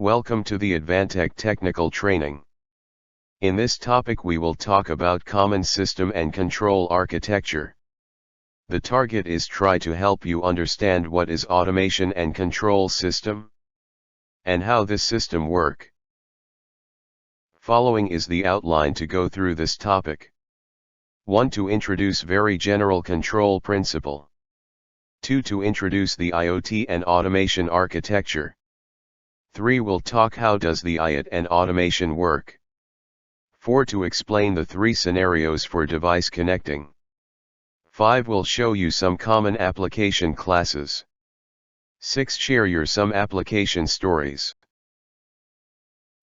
Welcome to the Advantech technical training. In this topic we will talk about common system and control architecture. The target is try to help you understand what is automation and control system, and how this system work. Following is the outline to go through this topic. 1. To introduce very general control principle. 2. To introduce the IoT and automation architecture. 3. We'll talk how does the IoT and automation work. 4. To explain the 3 scenarios for device connecting. 5. We'll show you some common application classes. 6. Share your some application stories.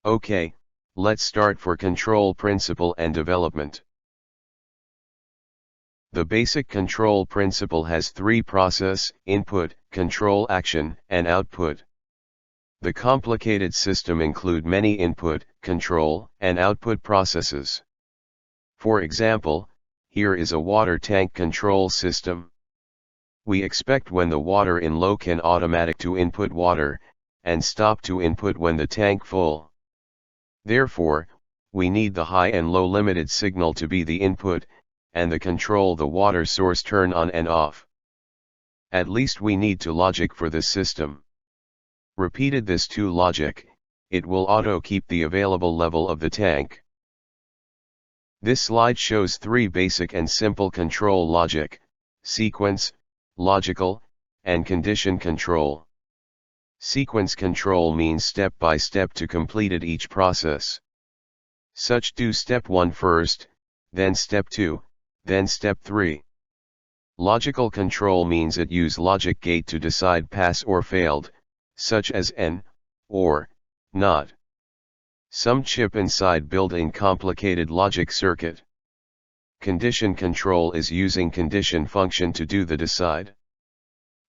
Okay, let's start for control principle and development. The basic control principle has 3 process, input, control action, and output. The complicated system include many input, control, and output processes. For example, here is a water tank control system. We expect when the water in low can automatic to input water, and stop to input when the tank full. Therefore, we need the high and low limited signal to be the input, and the control the water source turn on and off. At least we need to logic for this system. Repeated this to logic, it will auto keep the available level of the tank. This slide shows 3 basic and simple control logic: sequence, logical, and condition control. Sequence control means step by step to completed each process. Such do step 1 first, then step 2, then step 3. Logical control means it use logic gate to decide pass or failed, such as N, or, not. Some chip inside built-in complicated logic circuit. Condition control is using condition function to do the decide.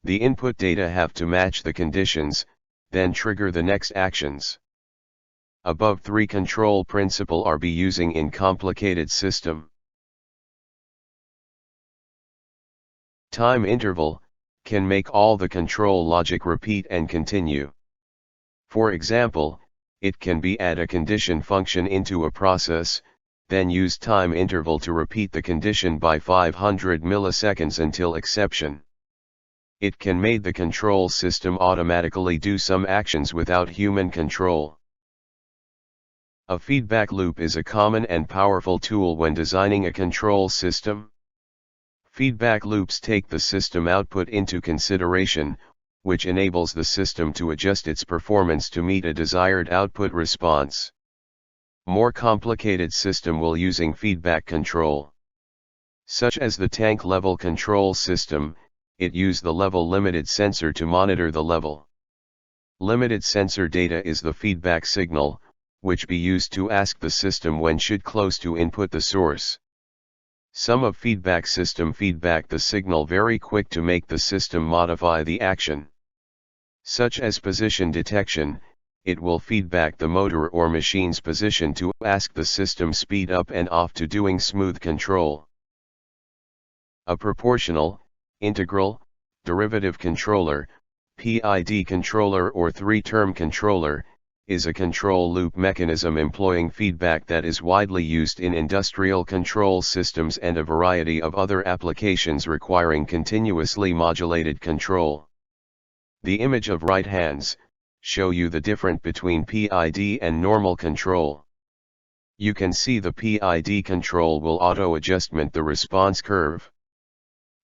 The input data have to match the conditions, then trigger the next actions. Above 3 control principle are be using in complicated system. Time interval can make all the control logic repeat and continue. For example, it can be add a condition function into a process, then use time interval to repeat the condition by 500 milliseconds until exception. It can make the control system automatically do some actions without human control. A feedback loop is a common and powerful tool when designing a control system. Feedback loops take the system output into consideration, which enables the system to adjust its performance to meet a desired output response. More complicated system will using feedback control. Such as the tank level control system, it use the level limited sensor to monitor the level. Limited sensor data is the feedback signal, which be used to ask the system when should close to input the source. Some of feedback system feedback the signal very quick to make the system modify the action. Such as position detection, it will feedback the motor or machine's position to ask the system speed up and off to doing smooth control. A proportional, integral, derivative controller, PID controller or 3-term controller, is a control loop mechanism employing feedback that is widely used in industrial control systems and a variety of other applications requiring continuously modulated control. The image of right hands show you the difference between PID and normal control. You can see the PID control will auto-adjustment the response curve.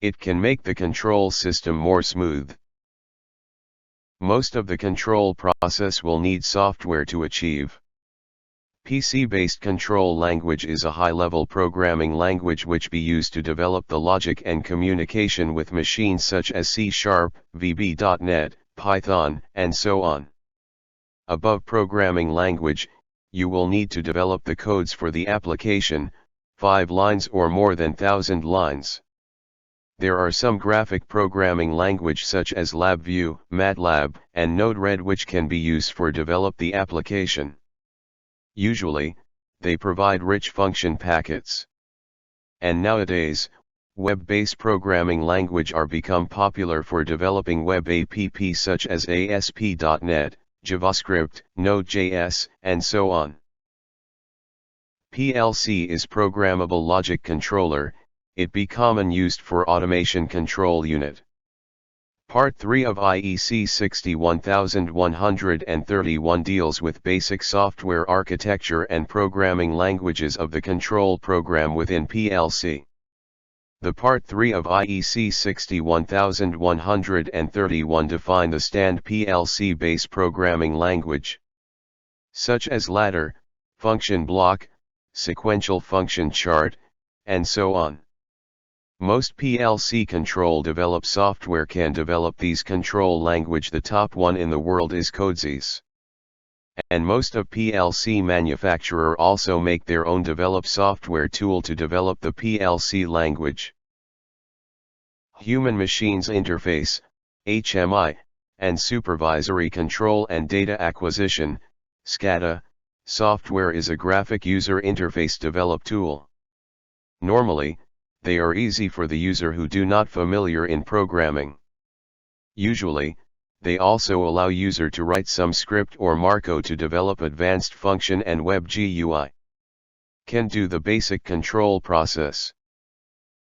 It can make the control system more smooth. Most of the control process will need software to achieve. PC-based control language is a high-level programming language which be used to develop the logic and communication with machines such as C#, VB.NET, Python, and so on. Above programming language, you will need to develop the codes for the application, 5 lines or more than 1,000 lines. There are some graphic programming language such as LabVIEW, MATLAB, and Node-RED which can be used for develop the application. Usually, they provide rich function packets. And nowadays, web-based programming language are become popular for developing web apps such as ASP.NET, JavaScript, Node.js, and so on. PLC is Programmable Logic Controller. It be common used for automation control unit. Part 3 of IEC 61131 deals with basic software architecture and programming languages of the control program within PLC. The Part 3 of IEC 61131 define the standard PLC base programming language, such as ladder, function block, sequential function chart, and so on. Most PLC control developed software can develop these control language. The top one in the world is Codesys. And most of PLC manufacturer also make their own developed software tool to develop the PLC language. Human Machines Interface, HMI, and Supervisory Control and Data Acquisition, SCADA, software is a graphic user interface developed tool. Normally, they are easy for the user who do not familiar in programming. Usually, they also allow user to write some script or Marco to develop advanced function and web GUI. Can do the basic control process.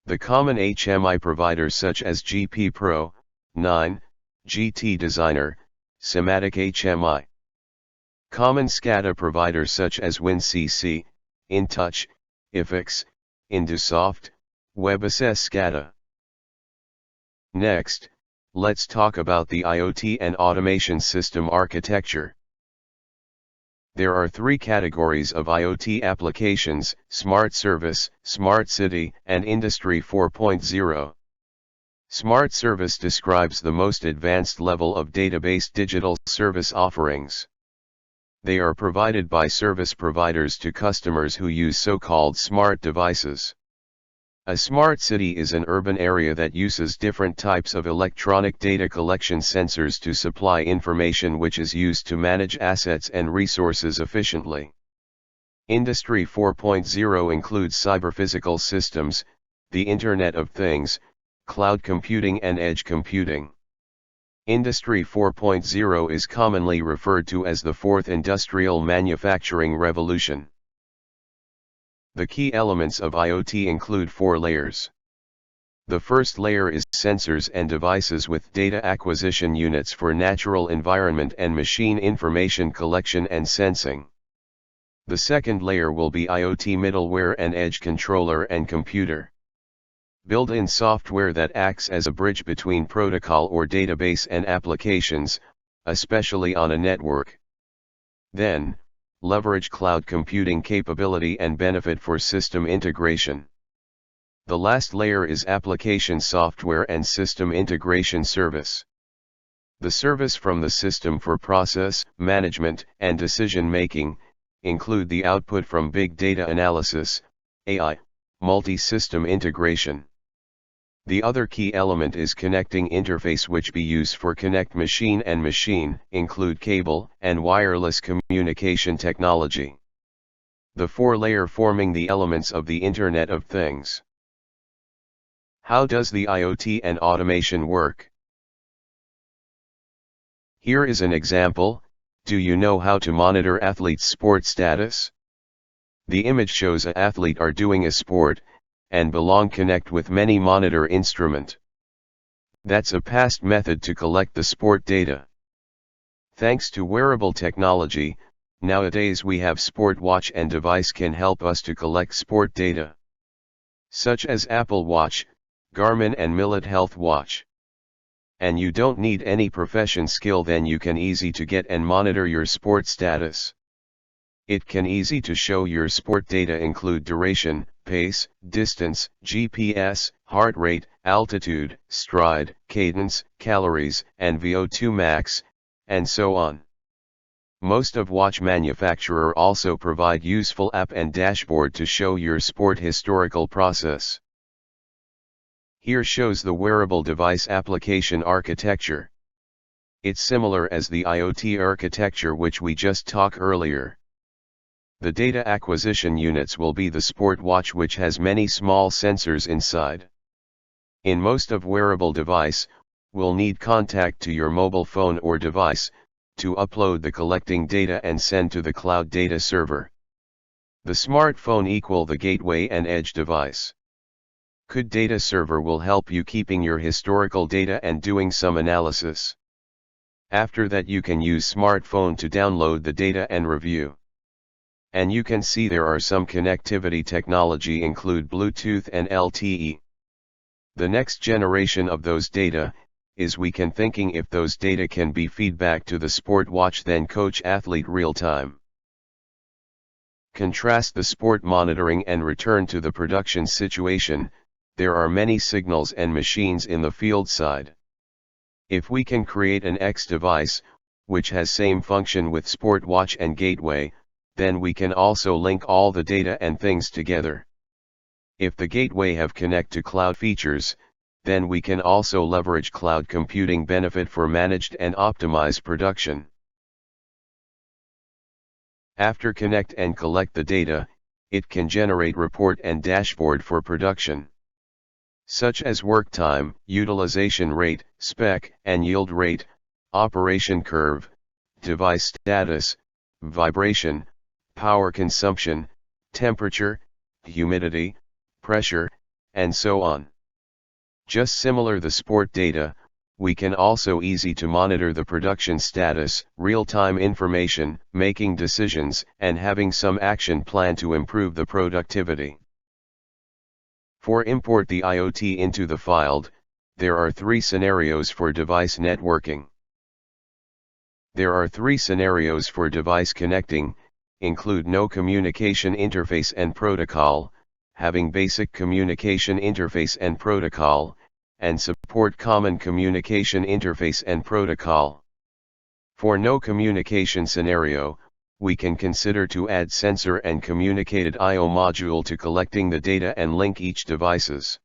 The common HMI providers such as GP Pro, 9, GT Designer, Semantic HMI. Common SCADA providers such as WinCC, InTouch, Ifix, Indusoft, WebAssess SCADA. Next, let's talk about the IoT and automation system architecture. There are three categories of IoT applications: Smart Service, Smart City, and Industry 4.0. Smart Service describes the most advanced level of database digital service offerings. They are provided by service providers to customers who use so-called smart devices. A smart city is an urban area that uses different types of electronic data collection sensors to supply information which is used to manage assets and resources efficiently. Industry 4.0 includes cyber-physical systems, the Internet of Things, cloud computing and edge computing. Industry 4.0 is commonly referred to as the fourth industrial manufacturing revolution. The key elements of IoT include 4 layers. The first layer is sensors and devices with data acquisition units for natural environment and machine information collection and sensing. The second layer will be IoT middleware and edge controller and computer. Built-in software that acts as a bridge between protocol or database and applications, especially on a network. Then, leverage cloud computing capability and benefit for system integration. The last layer is application software and system integration service. The service from the system for process, management, and decision-making include the output from big data analysis, AI, multi-system integration. The other key element is connecting interface, which be used for connect machine and machine, include cable and wireless communication technology. The 4-layer forming the elements of the Internet of Things. How does the IoT and automation work? Here is an example. Do you know how to monitor athletes' sport status? The image shows an athlete are doing a sport, and belong connect with many monitor instrument. That's a past method to collect the sport data. Thanks to wearable technology, nowadays we have sport watch and device can help us to collect sport data. Such as Apple Watch, Garmin and Millet Health Watch. And you don't need any profession skill, then you can easy to get and monitor your sport status. It can easy to show your sport data include duration, pace, distance, GPS, heart rate, altitude, stride, cadence, calories, and VO2 max, and so on. Most of watch manufacturer also provide useful app and dashboard to show your sport historical process. Here shows the wearable device application architecture. It's similar as the IoT architecture which we just talked earlier. The data acquisition units will be the sport watch, which has many small sensors inside. In most of wearable device, will need contact to your mobile phone or device, to upload the collecting data and send to the cloud data server. The smartphone equal the gateway and edge device. Could data server will help you keeping your historical data and doing some analysis. After that you can use smartphone to download the data and review. And you can see there are some connectivity technology include Bluetooth and LTE. The next generation of those data, is we can thinking if those data can be feedback to the sport watch then coach athlete real time. Contrast the sport monitoring and return to the production situation, there are many signals and machines in the field side. If we can create an X device, which has same function with sport watch and gateway, then we can also link all the data and things together. If the gateway have connect to cloud features, then we can also leverage cloud computing benefit for managed and optimized production. After connect and collect the data, it can generate report and dashboard for production, such as work time, utilization rate, spec and yield rate, operation curve, device status, vibration, power consumption, temperature, humidity, pressure, and so on. Just similar the sport data, we can also easy to monitor the production status, real-time information, making decisions, and having some action plan to improve the productivity. For import the IoT into the file, there are 3 scenarios for device networking. There are 3 scenarios for device connecting, include no communication interface and protocol, having basic communication interface and protocol, and support common communication interface and protocol. For no communication scenario, we can consider to add sensor and communicated I/O module to collecting the data and link each devices.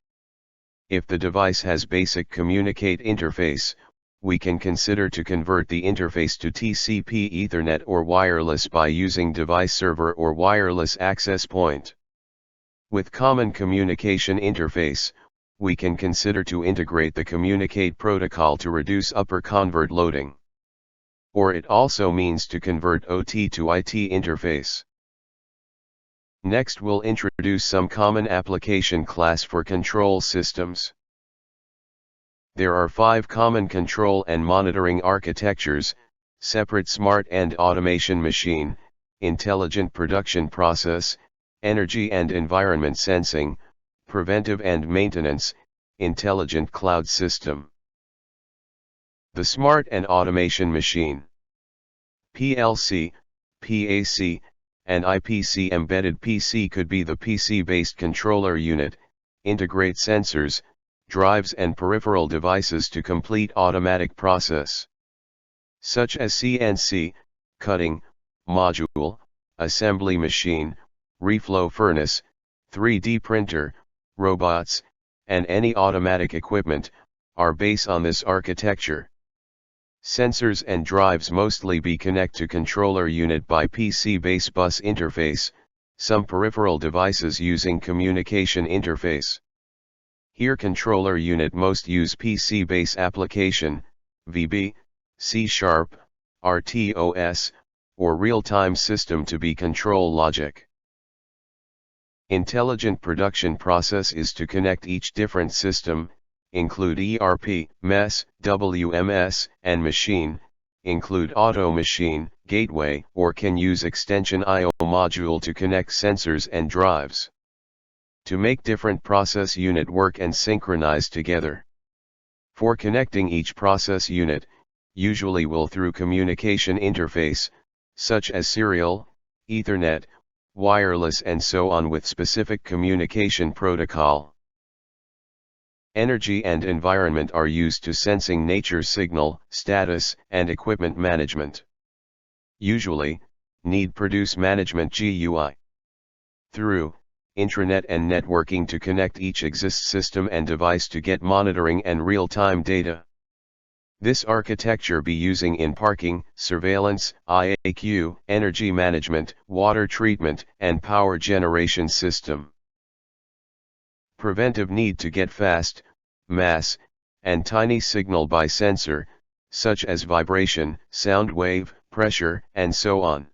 If the device has basic communicate interface, we can consider to convert the interface to TCP Ethernet or wireless by using device server or wireless access point. With common communication interface, we can consider to integrate the communicate protocol to reduce upper convert loading. Or it also means to convert OT to IT interface. Next we'll introduce some common application class for control systems. There are 5 common control and monitoring architectures: separate smart and automation machine, intelligent production process, energy and environment sensing, preventive and maintenance, intelligent cloud system. The smart and automation machine. PLC, PAC, and IPC. Embedded PC could be the PC-based controller unit, integrate sensors, drives and peripheral devices to complete automatic process, such as CNC, cutting, module, assembly machine, reflow furnace, 3D printer, robots, and any automatic equipment, are based on this architecture. Sensors and drives mostly be connect to controller unit by PC base bus interface, some peripheral devices using communication interface. Here controller unit most use PC base application, VB, C#, RTOS, or real-time system to be control logic. Intelligent production process is to connect each different system, include ERP, MES, WMS, and machine, include auto machine, gateway, or can use extension I/O module to connect sensors and drives, to make different process unit work and synchronize together. For connecting each process unit, usually will through communication interface, such as serial, Ethernet, wireless and so on with specific communication protocol. Energy and environment are used to sensing nature signal, status, and equipment management. Usually, need produce management GUI. Through intranet and networking to connect each exist system and device to get monitoring and real-time data. This architecture be using in parking, surveillance, IAQ, energy management, water treatment, and power generation system. Preventive need to get fast, mass, and tiny signal by sensor, such as vibration, sound wave, pressure, and so on.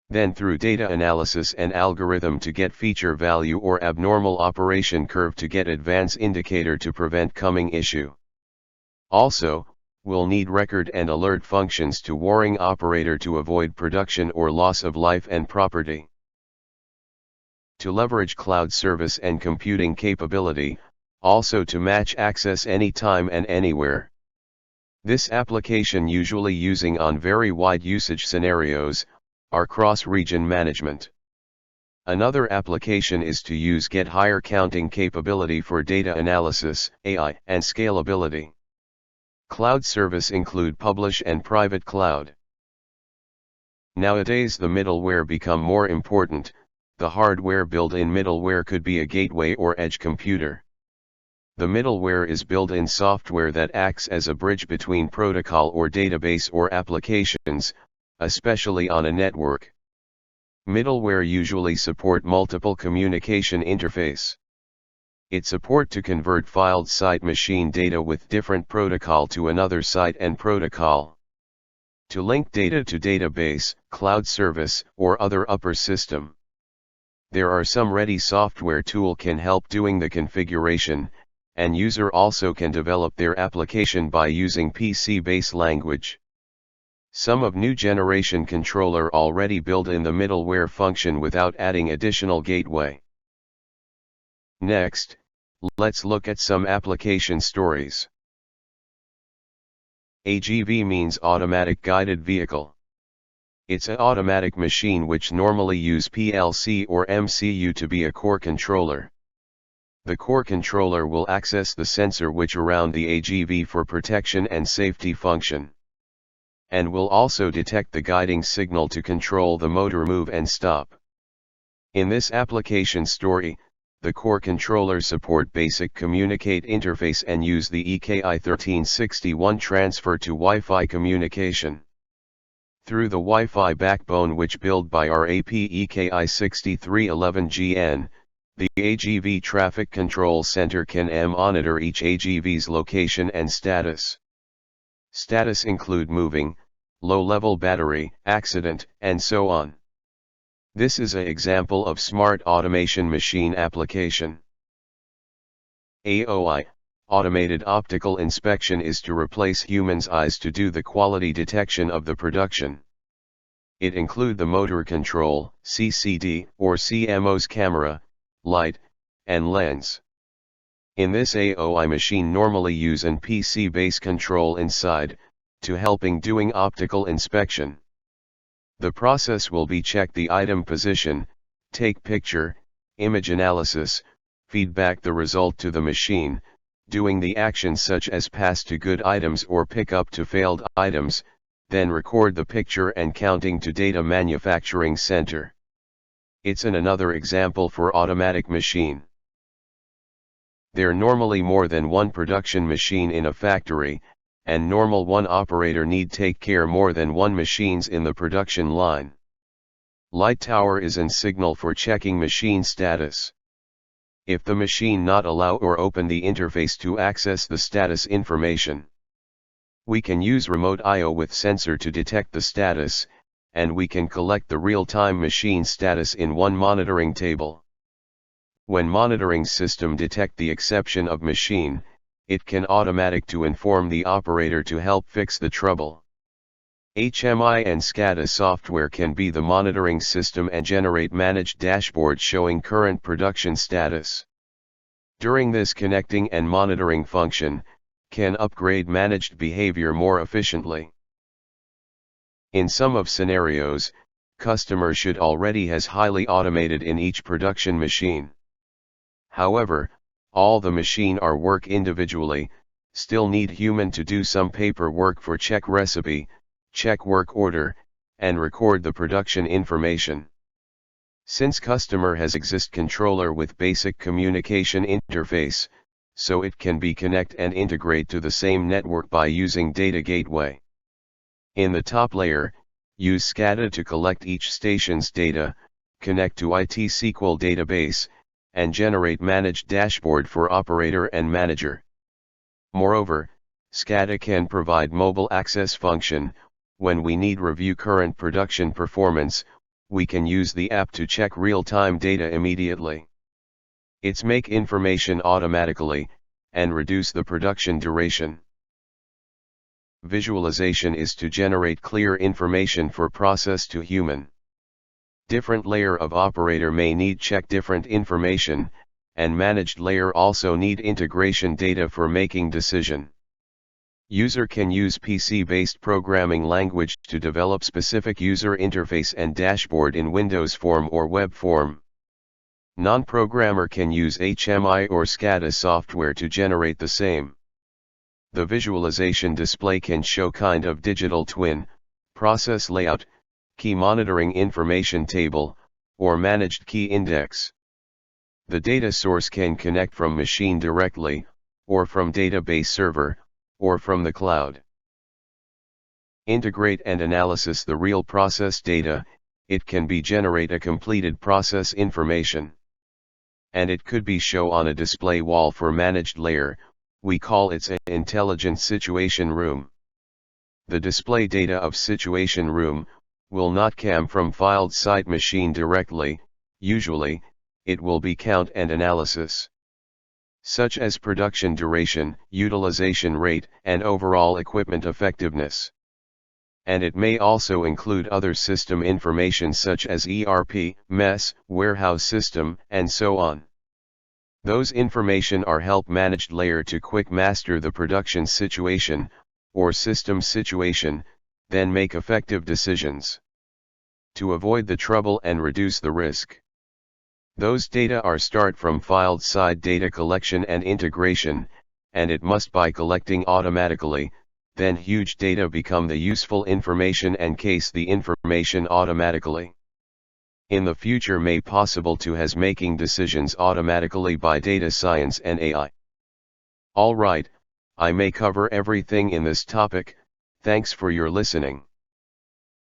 Then through data analysis and algorithm to get feature value or abnormal operation curve to get advance indicator to prevent coming issue. Also, we'll need record and alert functions to warning operator to avoid production or loss of life and property. To leverage cloud service and computing capability, also to match access anytime and anywhere. This application usually using on very wide usage scenarios, are cross-region management. Another application is to use get higher counting capability for data analysis, AI, and scalability. Cloud service include publish and private cloud. Nowadays the middleware become more important. The hardware built-in middleware could be a gateway or edge computer. The middleware is built-in software that acts as a bridge between protocol or database or applications, especially on a network. Middleware usually support multiple communication interface. It support to convert filed site machine data with different protocol to another site and protocol. To link data to database, cloud service, or other upper system. There are some ready software tool can help doing the configuration, and user also can develop their application by using PC-based language. Some of new generation controller already built in the middleware function without adding additional gateway. Next, let's look at some application stories. AGV means automatic guided vehicle. It's an automatic machine which normally use PLC or MCU to be a core controller. The core controller will access the sensor which around the AGV for protection and safety function. And will also detect the guiding signal to control the motor move and stop. In this application story, the core controller support basic communicate interface and use the EKI 1361 transfer to Wi-Fi communication. Through the Wi-Fi backbone which built by RAP EKI 6311GN, the AGV Traffic Control Center can monitor each AGV's location and status. Status include moving, low-level battery, accident, and so on. This is an example of smart automation machine application. AOI, Automated Optical Inspection, is to replace humans' eyes to do the quality detection of the production. It include the motor control, CCD, or CMOS camera, light, and lens. In this AOI machine normally use an PC-based control inside, to helping doing optical inspection. The process will be check the item position, take picture, image analysis, feedback the result to the machine, doing the actions such as pass to good items or pick up to failed items, then record the picture and counting to data manufacturing center. It's another example for automatic machine. There normally more than one production machine in a factory, and normal one operator need take care more than one machines in the production line. Light tower is an signal for checking machine status. If the machine not allow or open the interface to access the status information, we can use remote I/O with sensor to detect the status, and we can collect the real-time machine status in one monitoring table. When monitoring system detect the exception of machine, it can automatic to inform the operator to help fix the trouble. HMI and SCADA software can be the monitoring system and generate managed dashboard showing current production status. During this connecting and monitoring function, can upgrade managed behavior more efficiently. In some of scenarios, customer should already has highly automated in each production machine. However, all the machine are work individually, still need human to do some paperwork for check recipe, check work order, and record the production information. Since customer has exist controller with basic communication interface, so it can be connect and integrate to the same network by using data gateway. In the top layer, use SCADA to collect each station's data, connect to IT SQL database, and generate managed dashboard for operator and manager. Moreover, SCADA can provide mobile access function. When we need review current production performance, we can use the app to check real-time data immediately. It's make information automatically, and reduce the production duration. Visualization is to generate clear information for process to human. Different layer of operator may need check different information, and managed layer also need integration data for making decision. User can use PC-based programming language to develop specific user interface and dashboard in Windows form or web form. Non-programmer can use HMI or SCADA software to generate the same. The visualization display can show kind of digital twin, process layout, key monitoring information table, or managed key index. The data source can connect from machine directly, or from database server, or from the cloud. Integrate and analysis the real process data. It can be generate a completed process information. And it could be show on a display wall for managed layer. We call it an intelligent situation room. The display data of situation room will not come from filed site machine directly. Usually, it will be count and analysis, such as production duration, utilization rate, and overall equipment effectiveness. And it may also include other system information such as ERP, MES, warehouse system, and so on. Those information are help managed layer to quick master the production situation, or system situation, then make effective decisions. To avoid the trouble and reduce the risk. Those data are start from filed side data collection and integration, and it must by collecting automatically, then huge data become the useful information and case the information automatically. In the future may possible to has making decisions automatically by data science and AI. Alright, I may cover everything in this topic. Thanks for your listening.